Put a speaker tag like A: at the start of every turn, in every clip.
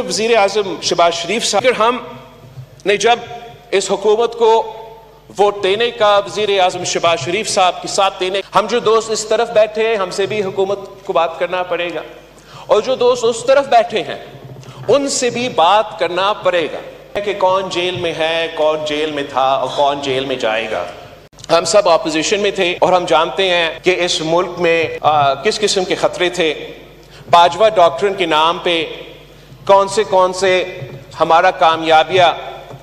A: वज़ीर आज़म शहबाज शरीफ साहब, हमने जब इस हुकूमत को वोट देने का, वज़ीर आज़म शहबाज शरीफ साहब के साथ देने, हम जो दोस्त इस तरफ बैठे हैं हमसे भी हुकूमत को बात करना पड़ेगा, और जो दोस्त उस तरफ बैठे हैं उनसे भी बात करना पड़ेगा कि कौन जेल में है, कौन जेल में था और कौन जेल में जाएगा। हम सब ऑपोजिशन में थे और हम जानते हैं कि इस मुल्क में किस किस्म के खतरे थे। बाजवा डॉक्ट्रिन के नाम पे कौन से हमारा कामयाबियां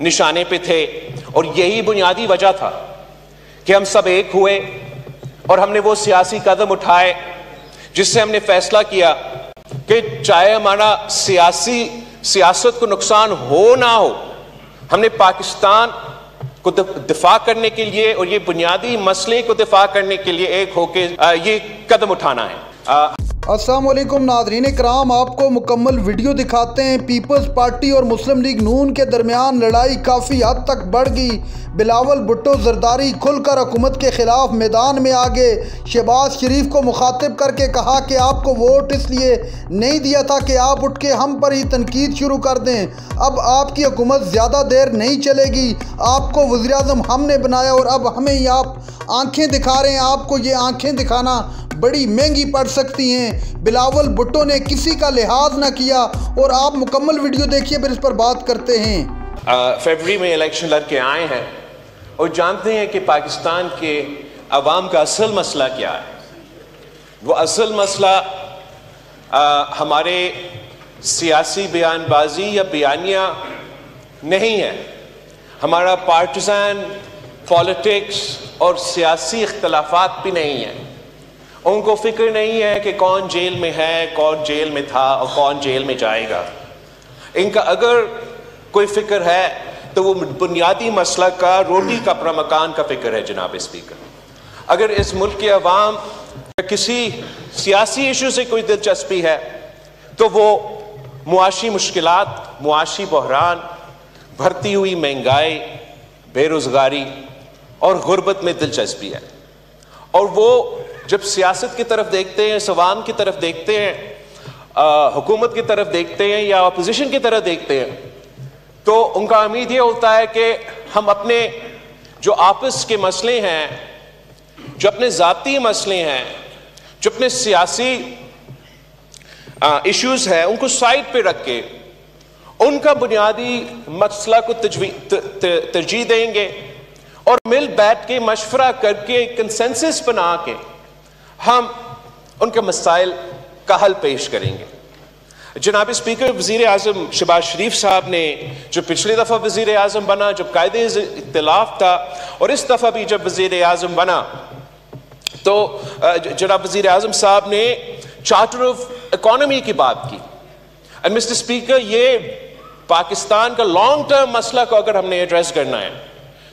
A: निशाने पे थे, और यही बुनियादी वजह था कि हम सब एक हुए और हमने वो सियासी कदम उठाए जिससे हमने फैसला किया कि चाहे हमारा सियासत को नुकसान हो ना हो, हमने पाकिस्तान को दिफा करने के लिए और ये बुनियादी मसले को दिफा करने के लिए एक होके ये कदम उठाना है।
B: अस्सलाम वालेकुम नाज़रीन इकराम, आपको मुकम्मल वीडियो दिखाते हैं। पीपल्स पार्टी और मुस्लिम लीग नून के दरमियान लड़ाई काफ़ी हद तक बढ़ गई। बिलावल भुट्टो जरदारी खुलकर हुकूमत के ख़िलाफ़ मैदान में आ गए। शहबाज शरीफ को मुखातिब करके कहा कि आपको वोट इसलिए नहीं दिया था कि आप उठ के हम पर ही तनकीद शुरू कर दें। अब आपकी हुकूमत ज़्यादा देर नहीं चलेगी, आपको वज़ीर आज़म हमने बनाया और अब हमें ही आप आँखें दिखा रहे हैं। आपको ये आँखें दिखाना बड़ी महंगी पड़ सकती हैं। बिलावल भुट्टो ने किसी का लिहाज ना किया, और आप मुकम्मल वीडियो देखिए फिर इस पर बात करते हैं।
A: फरवरी में इलेक्शन लड़ के आए हैं और जानते हैं कि पाकिस्तान के अवाम का असल मसला क्या है। वो असल मसला हमारे सियासी बयानबाजी या बयानिया नहीं है, हमारा पार्टिजान पॉलिटिक्स और सियासी इख्तलाफात भी नहीं है। उनको फिक्र नहीं है कि कौन जेल में है, कौन जेल में था और कौन जेल में जाएगा। इनका अगर कोई फिक्र है तो वो बुनियादी मसला का, रोटी कपड़ा मकान का फिक्र है। जनाब स्पीकर, अगर इस मुल्क के अवाम किसी सियासी इशू से कोई दिलचस्पी है तो वो मुआशी मुश्किलात, मुआशी बहरान, बढ़ती हुई महंगाई, बेरोज़गारी और गुर्बत में दिलचस्पी है। और वो जब सियासत की तरफ देखते हैं, अवाम की तरफ देखते हैं, हुकूमत की तरफ देखते हैं या अपोजिशन की तरफ देखते हैं, तो उनका उम्मीद ये होता है कि हम अपने जो आपस के मसले हैं, जो अपने ज़ाती मसले हैं, जो अपने सियासी इश्यूज हैं, उनको साइड पे रख के उनका बुनियादी मसला को तरजीह देंगे और मिल बैठ के मशवरा करके कंसेंसस बना के हम उनके मसाइल का हल पेश करेंगे। जनाब स्पीकर, वज़ीर आज़म शहबाज शरीफ साहब ने जो पिछली दफ़ा वज़ीर आज़म बना जब कायदे इख्तिलाफ था, और इस दफ़ा भी जब वज़ीर आज़म बना तो जनाब वज़ीर आज़म साहब ने चार्टर ऑफ इकोनॉमी की बात की। एंड मिस्टर स्पीकर, ये पाकिस्तान का लॉन्ग टर्म मसला को अगर हमने एड्रेस करना है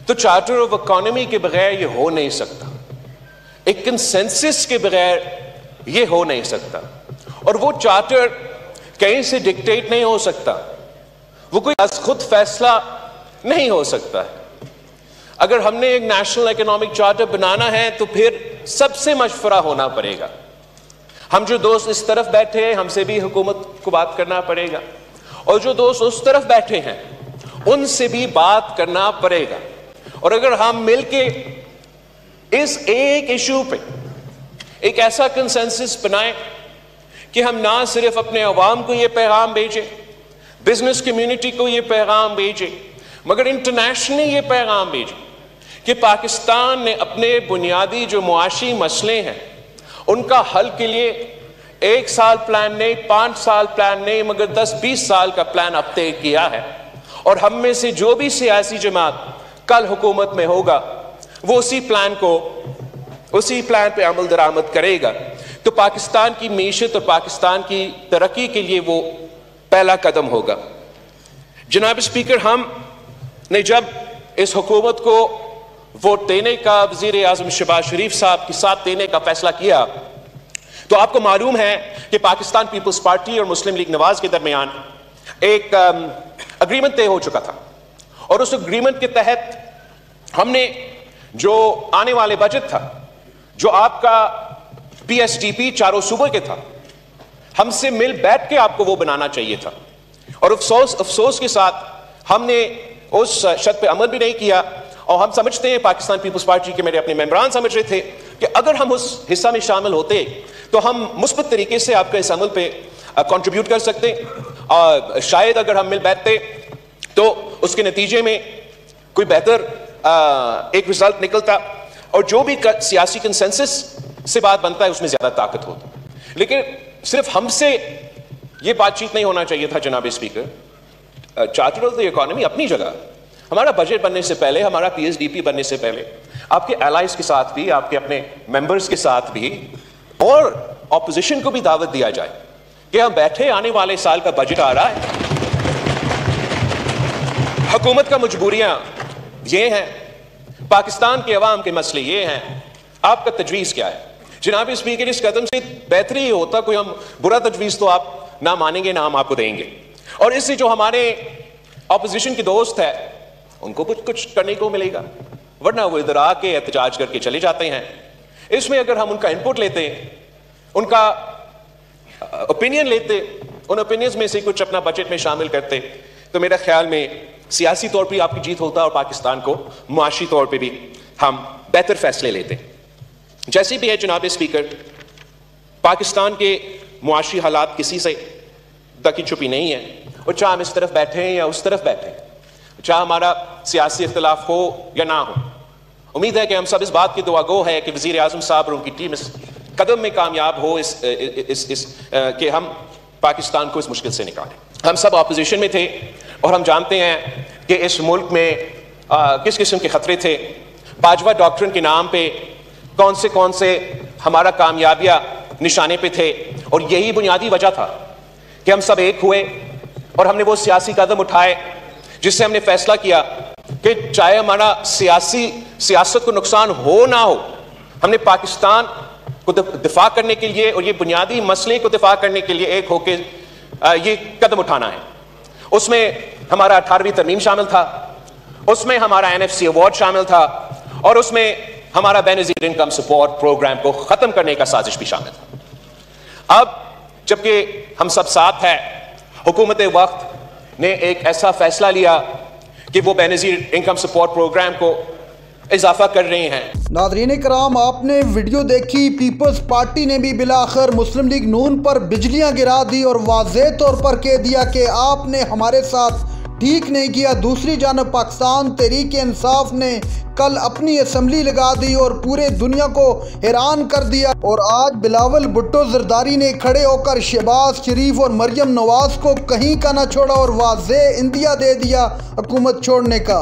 A: तो चार्टर ऑफ इकोनॉमी के बगैर ये हो नहीं सकता, एक कंसेंसस के बगैर ये हो नहीं सकता। और वो चार्टर कहीं से डिक्टेट नहीं हो सकता, वो कोई खुद फैसला नहीं हो सकता है। अगर हमने एक नेशनल इकोनॉमिक चार्टर बनाना है तो फिर सबसे मशवरा होना पड़ेगा। हम जो दोस्त इस तरफ बैठे हैं हमसे भी हुकूमत को बात करना पड़ेगा, और जो दोस्त उस तरफ बैठे हैं उनसे भी बात करना पड़ेगा। और अगर हम मिलके इस एक इशू पे एक ऐसा कंसेंसस बनाएं कि हम ना सिर्फ अपने अवाम को ये पैगाम भेजें, बिजनेस कम्युनिटी को ये पैगाम भेजें, मगर इंटरनेशनली ये पैगाम भेजें कि पाकिस्तान ने अपने बुनियादी जो मुआशी मसले हैं उनका हल के लिए 1 साल प्लान नहीं, 5 साल प्लान नहीं, मगर 10-20 साल का प्लान अब तय किया है। और हम में से जो भी सियासी जमात कल हुकूमत में होगा वो उसी प्लान पे अमल दरामद करेगा। तो पाकिस्तान की मीशत और पाकिस्तान की तरक्की के लिए वो पहला कदम होगा। जनाब स्पीकर, हमने जब इस हुकूमत को वोट देने का, वज़ीर आज़म शहबाज शरीफ साहब के साथ देने का फैसला किया, तो आपको मालूम है कि पाकिस्तान पीपल्स पार्टी और मुस्लिम लीग नवाज के दरमियान एक अग्रीमेंट तय हो चुका था, और उस अग्रीमेंट के तहत हमने जो आने वाले बजट था, जो आपका PSDP चारों सूबों के था, हमसे मिल बैठ के आपको वो बनाना चाहिए था। और अफसोस के साथ हमने उस शर्त पे अमल भी नहीं किया। और हम समझते हैं, पाकिस्तान पीपल्स पार्टी के मेरे अपने मेंबरान समझ रहे थे कि अगर हम उस हिस्सा में शामिल होते तो हम मुस्बत तरीके से आपके इस अमल पे कंट्रीब्यूट कर सकते। और शायद अगर हम मिल बैठते तो उसके नतीजे में कोई बेहतर एक रिजल्ट निकलता, और जो भी सियासी कंसेंसस से बात बनता है उसमें ज्यादा ताकत होती। लेकिन सिर्फ हमसे ये बातचीत नहीं होना चाहिए था जनाब speaker. Charter of the economy अपनी जगह, हमारा बजट बनने से पहले, हमारा PSDP बनने से पहले आपके एलाइज के साथ भी, आपके अपने मेंबर्स के साथ भी और ऑपोजिशन को भी दावत दिया जाए कि हम बैठे, आने वाले साल का बजट आ रहा है, हुकूमत का मजबूरियां ये हैं, पाकिस्तान के अवाम के मसले ये हैं, आपका तजवीज़ क्या है? जनाब स्पीकर, इस कदम से बेहतर ही होता, कोई हम बुरा तजवीज़ तो आप ना मानेंगे ना हम आपको देंगे, और इससे जो हमारे ऑपोजिशन के दोस्त है उनको कुछ करने को मिलेगा, वरना वो इधर आके एहतजाज करके चले जाते हैं। इसमें अगर हम उनका इनपुट लेते, उनका ओपिनियन लेते, उन ओपिनियंस में से कुछ अपना बजट में शामिल करते, तो मेरे ख्याल में सियासी तौर पर आपकी जीत होता और पाकिस्तान को मुआशी तौर पर भी हम बेहतर फैसले लेते। जैसे भी है जनाब स्पीकर, पाकिस्तान के मुआशी हालात किसी से दकी छुपी नहीं है, और चाहे हम इस तरफ बैठे हैं या उस तरफ बैठे हैं, चाहे हमारा सियासी इख्तिलाफ हो या ना हो, उम्मीद है कि हम सब इस बात की दुआगो है कि वज़ीर आज़म साहब और उनकी टीम इस कदम में कामयाब हो कि हम पाकिस्तान को इस मुश्किल से निकालें। हम सब ऑपोजिशन में थे और हम जानते हैं कि इस मुल्क में किस किस्म के खतरे थे। पांचवा डॉक्ट्रिन के नाम पे कौन से हमारा कामयाबियां निशाने पे थे, और यही बुनियादी वजह था कि हम सब एक हुए और हमने वो सियासी कदम उठाए जिससे हमने फैसला किया कि चाहे हमारा सियासत को नुकसान हो ना हो, हमने पाकिस्तान को दिफा करने के लिए और ये बुनियादी मसले को दिफा करने के लिए एक होकर ये कदम उठाना है। उसमें हमारा 18वीं तरमीम शामिल था, उसमें हमारा NFC अवार्ड शामिल था, और उसमें हमारा बेनज़ीर इनकम सपोर्ट प्रोग्राम को खत्म करने का साजिश भी शामिल था। अब जबकि हम सब साथ हैं, हुकूमत वक्त ने एक ऐसा फैसला लिया कि वो बेनज़ीर इनकम सपोर्ट प्रोग्राम को इजाफा कर रहे हैं।
B: नाज़रीन कराम, आपने वीडियो देखी। पीपल्स पार्टी ने भी बिलाखिर मुस्लिम लीग नून पर बिजलियां गिरा दी और वाज़ेह तौर पर कह दिया कि आपने हमारे साथ ठीक नहीं किया। दूसरी जानब पाकिस्तान तहरीक इंसाफ ने कल अपनी असम्बली लगा दी और पूरे दुनिया को हैरान कर दिया, और आज बिलावल भुट्टो जरदारी ने खड़े होकर शहबाज शरीफ और मरियम नवाज को कहीं का ना छोड़ा और वाज़ेह इंदिया दे दिया हुकूमत छोड़ने का।